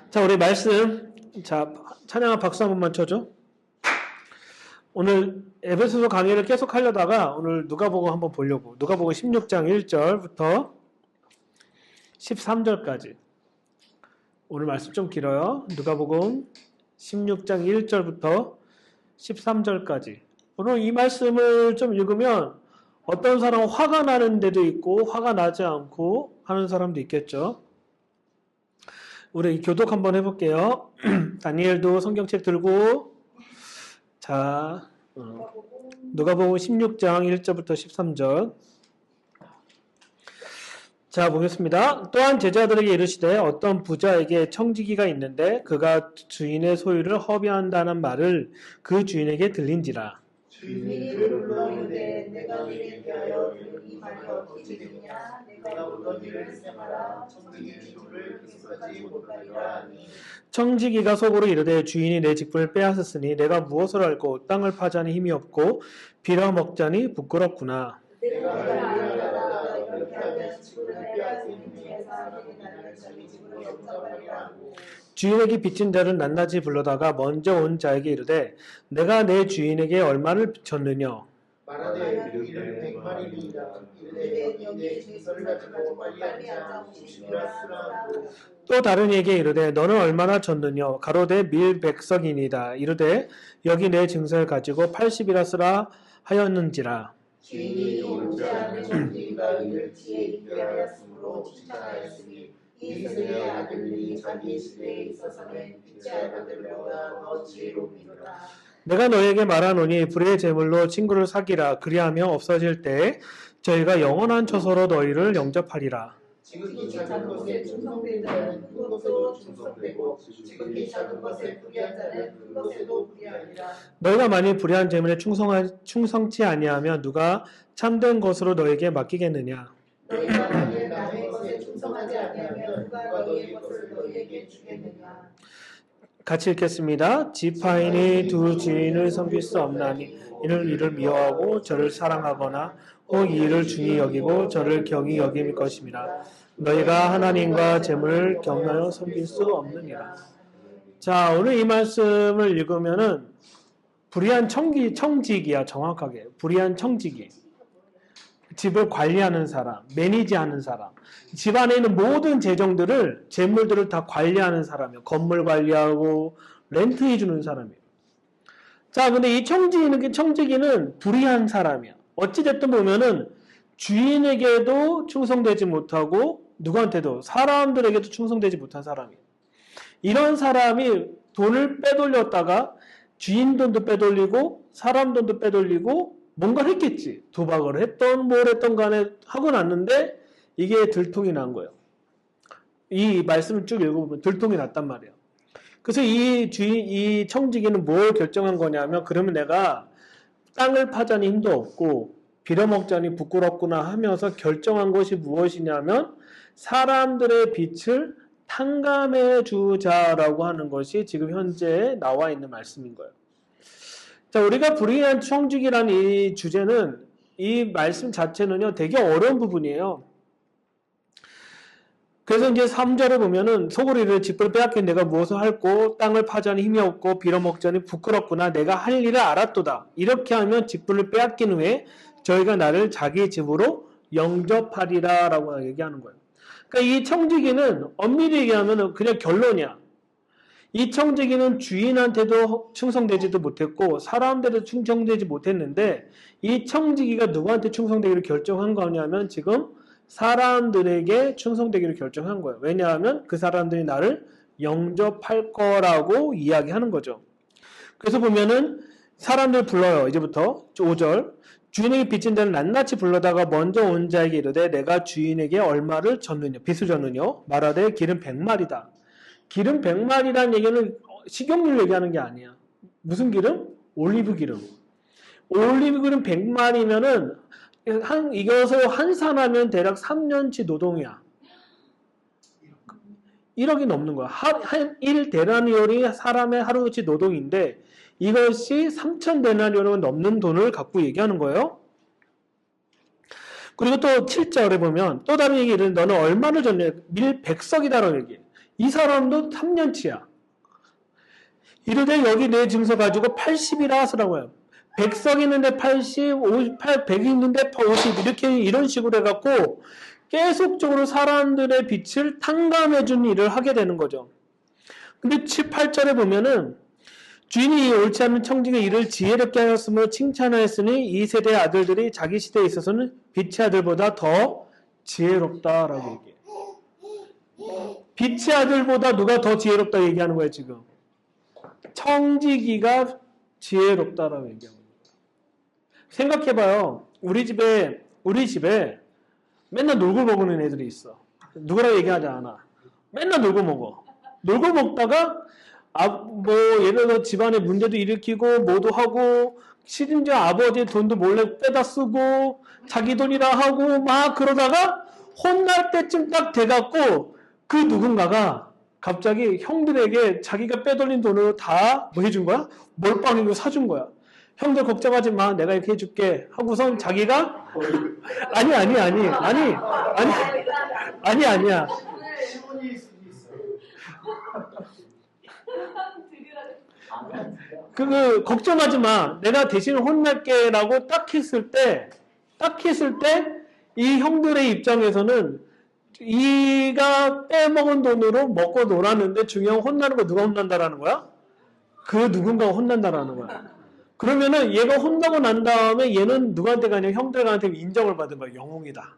자, 우리 말씀. 자, 찬양아 박수 한 번만 쳐줘. 오늘 에베소서 강의를 계속 하려다가 오늘 누가복음 한번 보려고. 누가복음 16장 1절부터 13절까지. 오늘 말씀 좀 길어요. 누가복음 16장 1절부터 13절까지. 오늘 이 말씀을 좀 읽으면 어떤 사람은 화가 나는 데도 있고 화가 나지 않고 하는 사람도 있겠죠. 우리 교독 한번 해볼게요. 다니엘도 성경책 들고, 자, 누가복음 16장 1절부터 13절. 자, 보겠습니다. 또한 제자들에게 이르시되 어떤 부자에게 청지기가 있는데 그가 주인의 소유를 허비한다는 말을 그 주인에게 들린지라. 주인이 불러 이르되 내가 네게 대하여 이 말이 어떻게 되느냐 내가 물론 이를 생하라 청지기의 기도를 계속하지 못하리라 하니 청지기가 속으로 이르되 주인이 내 직분을 빼앗았으니 내가 무엇을 알고 땅을 파자니 힘이 없고 빌어먹자니 부끄럽구나. 내가 알려다가 이렇게 하면 직분을 빼앗은 중에서 내게 나를 자기 집으로 영접하리라 하고 주인에게 빚진 자를 낱낱이 불러다가 먼저 온 자에게 이르되 내가 내 주인에게 얼마를 졌느냐. 말하되 이를 100마리니이다. 이르되 여기 증서를 가지고 빨리 앉아 50이라 쓰라. 또 다른 이에게 이르되 너는 얼마나 졌느냐. 가로되 밀백석이니이다. 이르되 여기 내 증서를 가지고 80이라 쓰라 하였는지라. 주인이 옳지 않은 청지기가 이를 지혜 있게 하였으므로 칭찬하였으니 이 세의 아들이 자기 시대에 있어서는 빛의 아들들보다 더 지혜로우니라. 내가 너에게 말하노니 불의 제물로 친구를 사기라. 그리하며 없어질 때 저희가 영원한 처소로 너희를 영접하리라. 지극히 작은 것에 충성된 자는 큰 것에도 충성되고 지극히 작은 것에 불의한 자는 큰 것에도 불의하리라. 너희가 만일 불의한 제물에 충성치 아니하면 누가 참된 것으로 너에게 맡기겠느냐. 너희가 만일 남의 것에 충성하지 아니하면 누가 너희의 것을 너희에게 주겠느냐. 같이 읽겠습니다. 지파인이 두 주인을 섬길 수 없나니 이를 미워하고 저를 사랑하거나 혹 이를 중히 여기고 저를 경히 여길 것임이라. 너희가 하나님과 재물을 경하여 섬길 수 없느니라. 자, 오늘 이 말씀을 읽으면은 불의한 청지기야. 정확하게 불의한 청지기. 집을 관리하는 사람, 매니지하는 사람, 집안에 있는 모든 재정들을, 재물들을 다 관리하는 사람이에요. 건물 관리하고 렌트 해주는 사람이에요. 자, 근데 이 청지기는 불의한 사람이야. 어찌됐든 보면은 주인에게도 충성되지 못하고 누구한테도 사람들에게도 충성되지 못한 사람이에요. 이런 사람이 돈을 빼돌렸다가 주인 돈도 빼돌리고 사람 돈도 빼돌리고 뭔가를 했겠지. 도박을 했던 뭘 했던 간에 하고 났는데 이게 들통이 난 거예요. 이 말씀을 쭉 읽어보면 들통이 났단 말이에요. 그래서 이 청지기는 뭘 결정한 거냐면 그러면 내가 땅을 파자니 힘도 없고 빌어먹자니 부끄럽구나 하면서 결정한 것이 무엇이냐면 사람들의 빚을 탕감해 주자라고 하는 것이 지금 현재 나와 있는 말씀인 거예요. 자, 우리가 불의한 청지기라는 이 주제는 이 말씀 자체는요 되게 어려운 부분이에요. 그래서 이제 3절에 보면은 속으로 이르되 직분을 빼앗긴 내가 무엇을 할고 땅을 파자니 힘이 없고 빌어먹자니 부끄럽구나 내가 할 일을 알았도다. 이렇게 하면 직분을 빼앗긴 후에 저희가 나를 자기 집으로 영접하리라 라고 얘기하는 거예요. 그러니까 이 청지기는 엄밀히 얘기하면 그냥 결론이야. 이 청지기는 주인한테도 충성되지도 못했고 사람들에도 충성되지 못했는데 이 청지기가 누구한테 충성되기를 결정한 거냐면 지금 사람들에게 충성되기를 결정한 거예요. 왜냐하면 그 사람들이 나를 영접할 거라고 이야기하는 거죠. 그래서 보면은 사람들 불러요. 이제부터 5절 주인에게 빚진 자를 낱낱이 불러다가 먼저 온 자에게 이르되 내가 주인에게 얼마를 졌느냐 빚을 졌느냐 말하되 기름 100마리다. 기름 100마리라는 얘기는 식용유를 얘기하는 게 아니야. 무슨 기름? 올리브 기름. 올리브 기름 100마리면은 이것을 환산하면 대략 3년치 노동이야. 1억이 넘는 거야. 1데나리온이 사람의 하루치 노동인데 이것이 3,000데나리온을 넘는 돈을 갖고 얘기하는 거예요. 그리고 또 7절에 보면 또 다른 얘기를 너는 얼마를 줬냐 밀 100석이다라고 얘기해. 이 사람도 3년치야. 이러되 여기 내 증서 가지고 80이라 하시라고 해요. 100석 있는데 80, 58, 100 있는데 50 이렇게 이런 식으로 해갖고 계속적으로 사람들의 빛을 탕감해주는 일을 하게 되는 거죠. 근데 7, 8절에 보면은 주인이 옳지 않은 청지기의 일을 지혜롭게 하였으므로 칭찬하였으니 이 세대의 아들들이 자기 시대에 있어서는 빛의 아들보다 더 지혜롭다라고 얘기해요. 빛의 아들보다 누가 더 지혜롭다 얘기하는 거예요 지금. 청지기가 지혜롭다라고 얘기하는 거예요. 생각해봐요. 우리 집에 맨날 놀고 먹는 애들이 있어. 누구라고 얘기하지 않아. 맨날 놀고 먹어. 놀고 먹다가 뭐 예를 들어 집안에 문제도 일으키고 뭐도 하고 심지어 아버지의 돈도 몰래 빼다 쓰고 자기 돈이라 하고 막 그러다가 혼날 때쯤 딱 돼갖고 그 누군가가 갑자기 형들에게 자기가 빼돌린 돈으로 다 뭐 해준 거야? 몰빵이고 사준 거야. 형들 걱정하지 마. 내가 이렇게 해줄게. 하고선 자기가 아니야. 그 걱정하지 마. 내가 대신 혼날게라고 딱 했을 때 이 형들의 입장에서는 이가 빼먹은 돈으로 먹고 놀았는데 중요한 혼나는 거 누가 혼난다라는 거야? 그 누군가가 혼난다라는 거야. 그러면은 얘가 혼나고 난 다음에 얘는 누구한테 가냐? 형들한테 인정을 받은 거야. 영웅이다.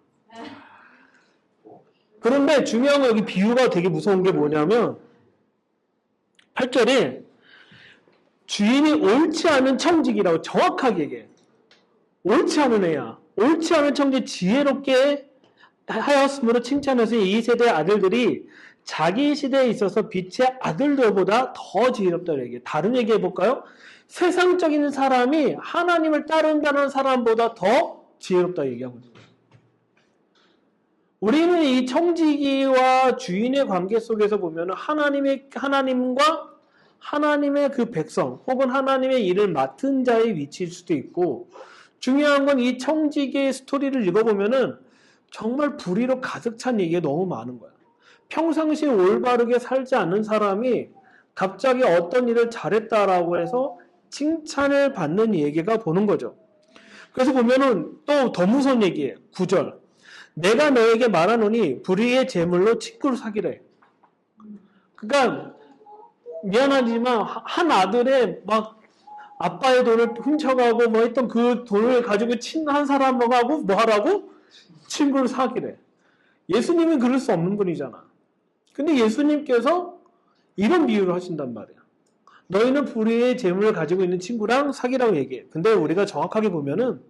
그런데 중요한 건 여기 비유가 되게 무서운 게 뭐냐면 8절에 주인이 옳지 않은 청지기라고 정확하게 얘기해. 옳지 않은 애야. 옳지 않은 청지 지혜롭게 하였으므로 칭찬해서 이 세대의 아들들이 자기 시대에 있어서 빛의 아들들보다 더 지혜롭다고 얘기해. 다른 얘기 해볼까요? 세상적인 사람이 하나님을 따른다는 사람보다 더 지혜롭다고 얘기하고 있어요. 우리는 이 청지기와 주인의 관계 속에서 보면 하나님과 하나님의 그 백성 혹은 하나님의 일을 맡은 자의 위치일 수도 있고 중요한 건 이 청지기의 스토리를 읽어보면은 정말 불의로 가득 찬 얘기가 너무 많은 거야. 평상시에 올바르게 살지 않는 사람이 갑자기 어떤 일을 잘했다라고 해서 칭찬을 받는 얘기가 보는 거죠. 그래서 보면은 또 더 무서운 얘기예요. 9절. 내가 너에게 말하노니 불의의 재물로 친구를 사귀래. 그러니까 미안하지만 한 아들의 막 아빠의 돈을 훔쳐가고 뭐 했던 그 돈을 가지고 친한 사람하고 뭐 하라고? 친구를 사귀래. 예수님은 그럴 수 없는 분이잖아. 근데 예수님께서 이런 비유를 하신단 말이야. 너희는 불의의 재물을 가지고 있는 친구랑 사귀라고 얘기해. 근데 우리가 정확하게 보면은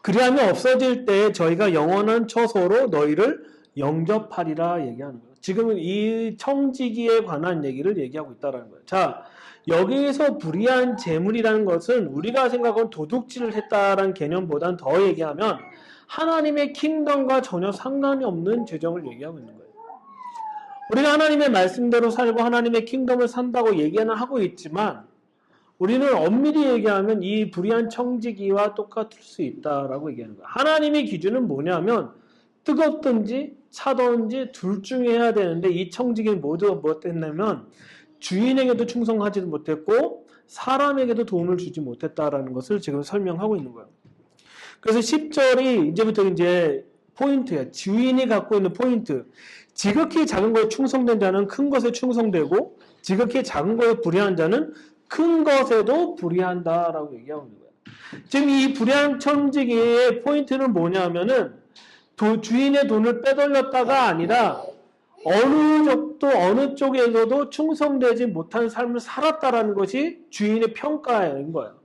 그리하면 없어질 때 저희가 영원한 처소로 너희를 영접하리라 얘기하는 거예요. 지금은 이 청지기에 관한 얘기를 얘기하고 있다는 거예요. 자, 여기에서 불의한 재물이라는 것은 우리가 생각하는 도둑질을 했다라는 개념보다는 더 얘기하면 하나님의 킹덤과 전혀 상관이 없는 재정을 얘기하고 있는 거예요. 우리가 하나님의 말씀대로 살고 하나님의 킹덤을 산다고 얘기는 하고 있지만 우리는 엄밀히 얘기하면 이 불의한 청지기와 똑같을 수 있다라고 얘기하는 거예요. 하나님의 기준은 뭐냐면 뜨겁든지 차든지 둘 중에 해야 되는데 이 청지기는 모두가 무엇했냐면 주인에게도 충성하지도 못했고 사람에게도 도움을 주지 못했다라는 것을 지금 설명하고 있는 거예요. 그래서 10절이 이제부터 이제 포인트야. 주인이 갖고 있는 포인트. 지극히 작은 것에 충성된 자는 큰 것에 충성되고 지극히 작은 것에 불의한 자는 큰 것에도 불의한다라고 얘기하고 있는 거예요. 지금 이 불의한 청지기의 포인트는 뭐냐면은 주인의 돈을 빼돌렸다가 아니라 어느 쪽에서도 충성되지 못한 삶을 살았다라는 것이 주인의 평가인 거예요.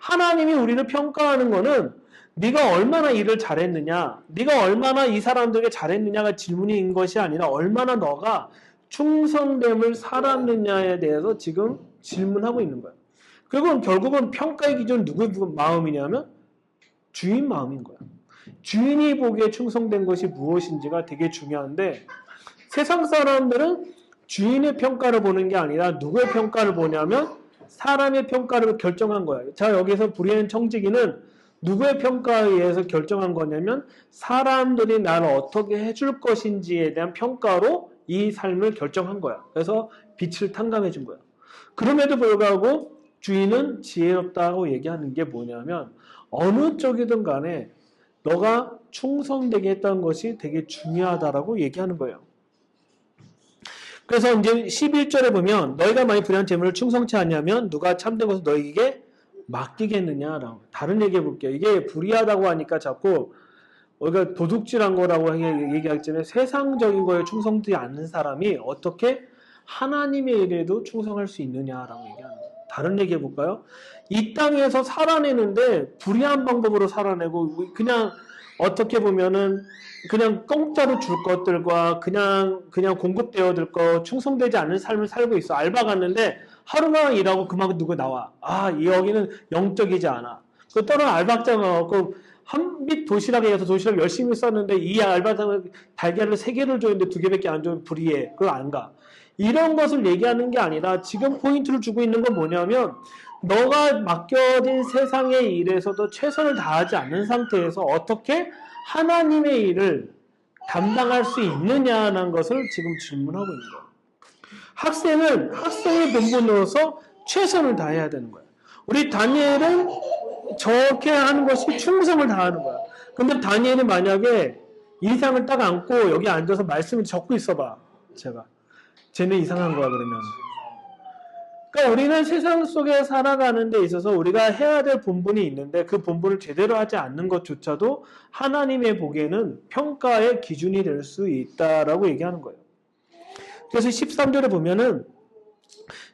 하나님이 우리를 평가하는 거는 네가 얼마나 일을 잘했느냐, 네가 얼마나 이 사람들에게 잘했느냐가 질문인 것이 아니라 얼마나 너가 충성됨을 살았느냐에 대해서 지금 질문하고 있는 거예요. 그리고 결국은 평가의 기준은 누구 마음이냐면 주인 마음인 거예요. 주인이 보기에 충성된 것이 무엇인지가 되게 중요한데 세상 사람들은 주인의 평가를 보는 게 아니라 누구의 평가를 보냐면 사람의 평가를 결정한 거예요. 자, 여기서 불의한 청지기는 누구의 평가에 의해서 결정한 거냐면 사람들이 나를 어떻게 해줄 것인지에 대한 평가로 이 삶을 결정한 거야. 그래서 빛을 탕감해 준 거야. 그럼에도 불구하고 주인은 지혜롭다고 얘기하는 게 뭐냐면 어느 쪽이든 간에 너가 충성되게 했던 것이 되게 중요하다라고 얘기하는 거예요. 그래서 이제 11절에 보면 너희가 만약 불의한 재물을 충성치 않냐면 누가 참된 것을 너희에게 맡기겠느냐라고 다른 얘기해 볼게요. 이게 불의하다고 하니까 자꾸 우리가 도둑질한 거라고 얘기하기 세상적인 거에 충성되지 않는 사람이 어떻게 하나님의 일에도 충성할 수 있느냐라고 얘기하는 거예요. 다른 얘기해 볼까요? 이 땅에서 살아내는데 불의한 방법으로 살아내고 그냥 어떻게 보면은 그냥 공짜로 줄 것들과 그냥 공급되어들 거 충성되지 않는 삶을 살고 있어. 알바 갔는데 하루만 일하고 그만 누구 나와. 아, 여기는 영적이지 않아. 그 다른 알바자가 한빛 도시락에 가서 도시락 열심히 썼는데 이 알바자는 달걀을 3개를 줬는데 2개밖에 안 주면 불의해. 그거 안 가. 이런 것을 얘기하는 게 아니라 지금 포인트를 주고 있는 건 뭐냐면 너가 맡겨진 세상의 일에서도 최선을 다하지 않는 상태에서 어떻게 하나님의 일을 감당할 수 있느냐는 것을 지금 질문하고 있는 거예요. 학생은 학생의 본분으로서 최선을 다해야 되는 거예요. 우리 다니엘은 저렇게 하는 것이 충성을 다하는 거야. 근데 다니엘이 만약에 이상을 딱 안고 여기 앉아서 말씀을 적고 있어봐. 쟤는 이상한 거야 그러면. 그러니까 우리는 세상 속에 살아가는 데 있어서 우리가 해야 될 본분이 있는데 그 본분을 제대로 하지 않는 것조차도 하나님의 보기에는 평가의 기준이 될 수 있다라고 얘기하는 거예요. 그래서 13절에 보면은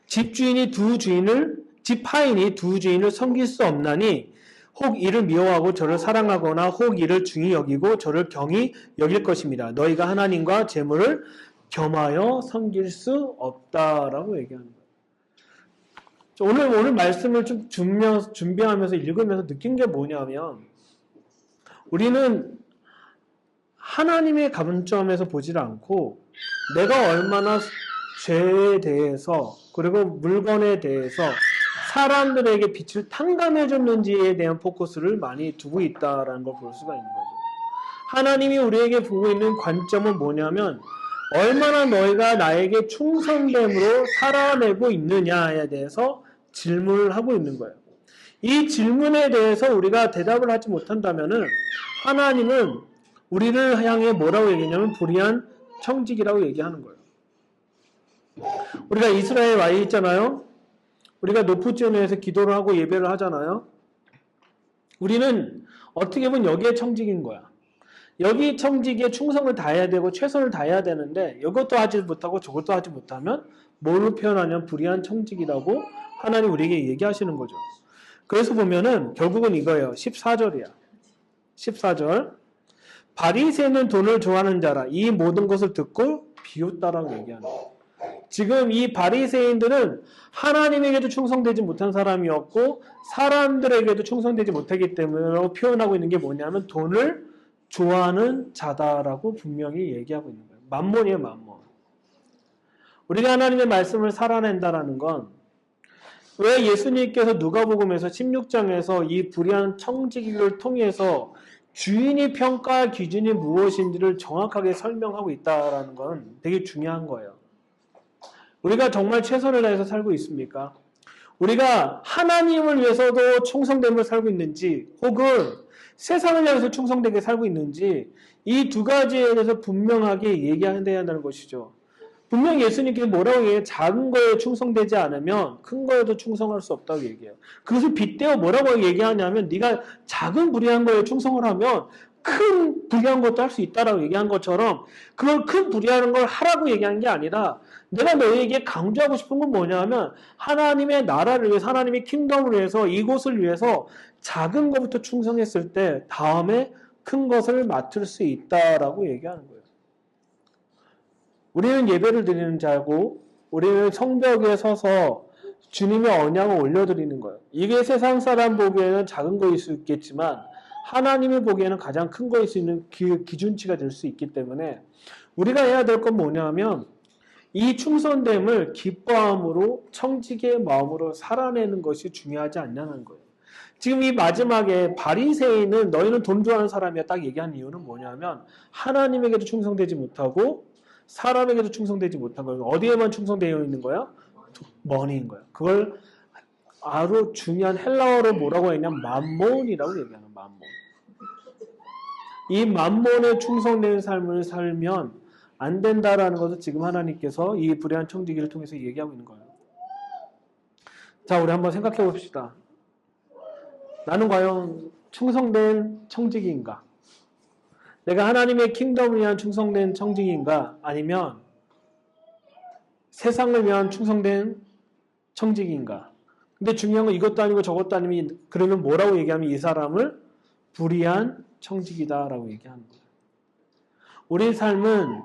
집하인이 두 주인을 섬길 수 없나니 혹 이를 미워하고 저를 사랑하거나 혹 이를 중히 여기고 저를 경히 여길 것입니다. 너희가 하나님과 재물을 겸하여 섬길 수 없다라고 얘기하는 거예요. 오늘 말씀을 좀 준비하면서 읽으면서 느낀 게 뭐냐면 우리는 하나님의 관점에서 보지를 않고 내가 얼마나 죄에 대해서 그리고 물건에 대해서 사람들에게 빛을 탕감해 줬는지에 대한 포커스를 많이 두고 있다라는 걸 볼 수가 있는 거죠. 하나님이 우리에게 보고 있는 관점은 뭐냐면 얼마나 너희가 나에게 충성됨으로 살아내고 있느냐에 대해서 질문을 하고 있는 거예요. 이 질문에 대해서 우리가 대답을 하지 못한다면은 하나님은 우리를 향해 뭐라고 얘기하냐면 불의한 청직이라고 얘기하는 거예요. 우리가 이스라엘에 와 있잖아요. 우리가 노프지온에서 기도를 하고 예배를 하잖아요. 우리는 어떻게 보면 여기에 청직인 거야. 여기 청직에 충성을 다해야 되고 최선을 다해야 되는데 이것도 하지 못하고 저것도 하지 못하면 뭘로 표현하냐면 불의한 청직이라고 하나님 우리에게 얘기하시는 거죠. 그래서 보면은 결국은 이거예요. 14절이야. 14절. 바리새인은 돈을 좋아하는 자라 이 모든 것을 듣고 비웃다라고 얘기하는 거예요. 지금 이 바리새인들은 하나님에게도 충성되지 못한 사람이었고 사람들에게도 충성되지 못하기 때문에 표현하고 있는 게 뭐냐면 돈을 좋아하는 자다라고 분명히 얘기하고 있는 거예요. 만몬이에요, 만몬. 우리가 하나님의 말씀을 살아낸다라는 건 왜 예수님께서 누가복음에서 16장에서 이 불의한 청지기를 통해서 주인이 평가할 기준이 무엇인지를 정확하게 설명하고 있다라는 건 되게 중요한 거예요. 우리가 정말 최선을 다해서 살고 있습니까? 우리가 하나님을 위해서도 충성됨을 살고 있는지 혹은 세상을 향해서 충성되게 살고 있는지 이 두 가지에 대해서 분명하게 얘기해야 한다는 것이죠. 분명히 예수님께서 뭐라고 얘기해요? 작은 거에 충성되지 않으면 큰 거에도 충성할 수 없다고 얘기해요. 그것을 빗대어 뭐라고 얘기하냐면 네가 작은 불의한 거에 충성을 하면 큰 불의한 것도 할 수 있다라고 얘기한 것처럼 그걸 큰 불의한 걸 하라고 얘기한 게 아니라 내가 너희에게 강조하고 싶은 건 뭐냐면 하나님의 나라를 위해서 하나님의 킹덤을 위해서 이곳을 위해서 작은 것부터 충성했을 때 다음에 큰 것을 맡을 수 있다라고 얘기하는 거예요. 우리는 예배를 드리는 자고 우리는 성벽에 서서 주님의 언약을 올려드리는 거예요. 이게 세상 사람 보기에는 작은 거일 수 있겠지만 하나님이 보기에는 가장 큰 거일 수 있는 기준치가 될 수 있기 때문에 우리가 해야 될 건 뭐냐면 이 충성됨을 기뻐함으로 청지기의 마음으로 살아내는 것이 중요하지 않냐는 거예요. 지금 이 마지막에 바리새인은 너희는 돈 좋아하는 사람이야 딱 얘기한 이유는 뭐냐면 하나님에게도 충성되지 못하고 사람에게도 충성되지 못한 거예요. 어디에만 충성되어 있는 거야? 머니인 거예요. 그걸 아주 중요한 헬라어로 뭐라고 했냐면 맘몬이라고 얘기하는 맘몬. 이 맘몬에 충성되는 삶을 살면 안 된다라는 것을 지금 하나님께서 이 불의한 청지기를 통해서 얘기하고 있는 거예요. 자, 우리 한번 생각해 봅시다. 나는 과연 충성된 청지기인가? 내가 하나님의 킹덤을 위한 충성된 청지기인가? 아니면 세상을 위한 충성된 청지기인가? 근데 중요한 건 이것도 아니고 저것도 아니면 그러면 뭐라고 얘기하면 이 사람을 불의한 청지기다라고 얘기하는 거예요. 우리의 삶은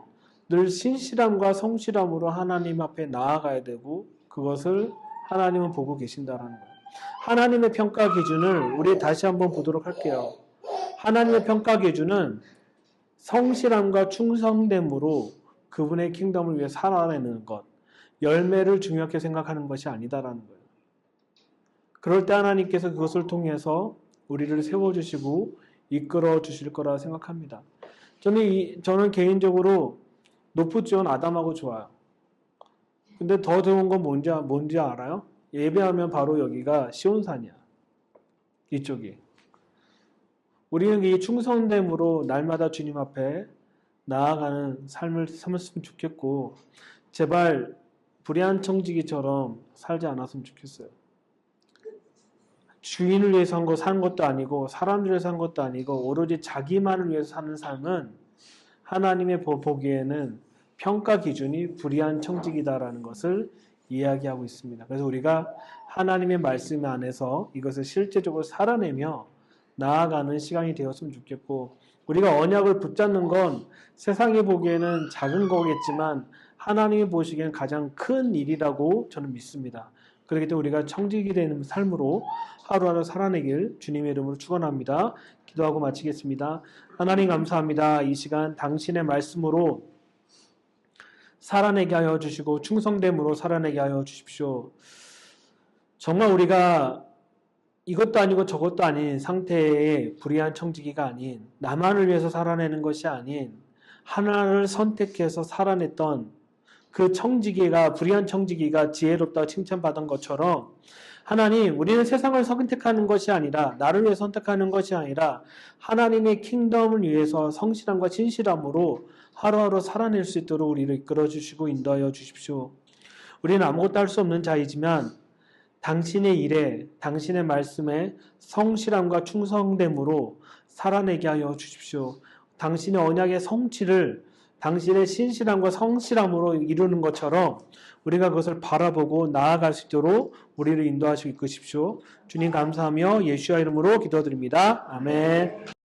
늘 신실함과 성실함으로 하나님 앞에 나아가야 되고 그것을 하나님은 보고 계신다라는 거예요. 하나님의 평가 기준을 우리 다시 한번 보도록 할게요. 하나님의 평가 기준은 성실함과 충성됨으로 그분의 킹덤을 위해 살아내는 것, 열매를 중요하게 생각하는 것이 아니다라는 거예요. 그럴 때 하나님께서 그것을 통해서 우리를 세워주시고 이끌어 주실 거라 생각합니다. 저는 개인적으로 노프지원 아담하고 좋아요. 근데 더 좋은 건 뭔지 알아요? 예배하면 바로 여기가 시온산이야. 이쪽이. 우리는 이 충성됨으로 날마다 주님 앞에 나아가는 삶을 삼았으면 좋겠고 제발 불의한 청지기처럼 살지 않았으면 좋겠어요. 주인을 위해서 산 것도 아니고 사람들을 위해서 산 것도 아니고 오로지 자기만을 위해서 사는 삶은 하나님의 보기에는 평가 기준이 불의한 청지기다라는 것을 이야기하고 있습니다. 그래서 우리가 하나님의 말씀 안에서 이것을 실제적으로 살아내며 나아가는 시간이 되었으면 좋겠고 우리가 언약을 붙잡는 건 세상이 보기에는 작은 거겠지만 하나님이 보시기에는 가장 큰 일이라고 저는 믿습니다. 그렇기 때문에 우리가 청지기 되는 삶으로 하루하루 살아내길 주님의 이름으로 축원합니다. 기도하고 마치겠습니다. 하나님 감사합니다. 이 시간 당신의 말씀으로 살아내게 하여 주시고 충성됨으로 살아내게 하여 주십시오. 정말 우리가 이것도 아니고 저것도 아닌 상태의 불의한 청지기가 아닌 나만을 위해서 살아내는 것이 아닌 하나를 선택해서 살아냈던 그 청지기가 불의한 청지기가 지혜롭다고 칭찬받은 것처럼 하나님 우리는 세상을 선택하는 것이 아니라 나를 위해 선택하는 것이 아니라 하나님의 킹덤을 위해서 성실함과 진실함으로 하루하루 살아낼 수 있도록 우리를 이끌어 주시고 인도하여 주십시오. 우리는 아무것도 할 수 없는 자이지만 당신의 일에 당신의 말씀에 성실함과 충성됨으로 살아내게 하여 주십시오. 당신의 언약의 성취를 당신의 신실함과 성실함으로 이루는 것처럼 우리가 그것을 바라보고 나아갈 수 있도록 우리를 인도하시고 이끄십시오. 주님 감사하며 예수와 이름으로 기도드립니다. 아멘.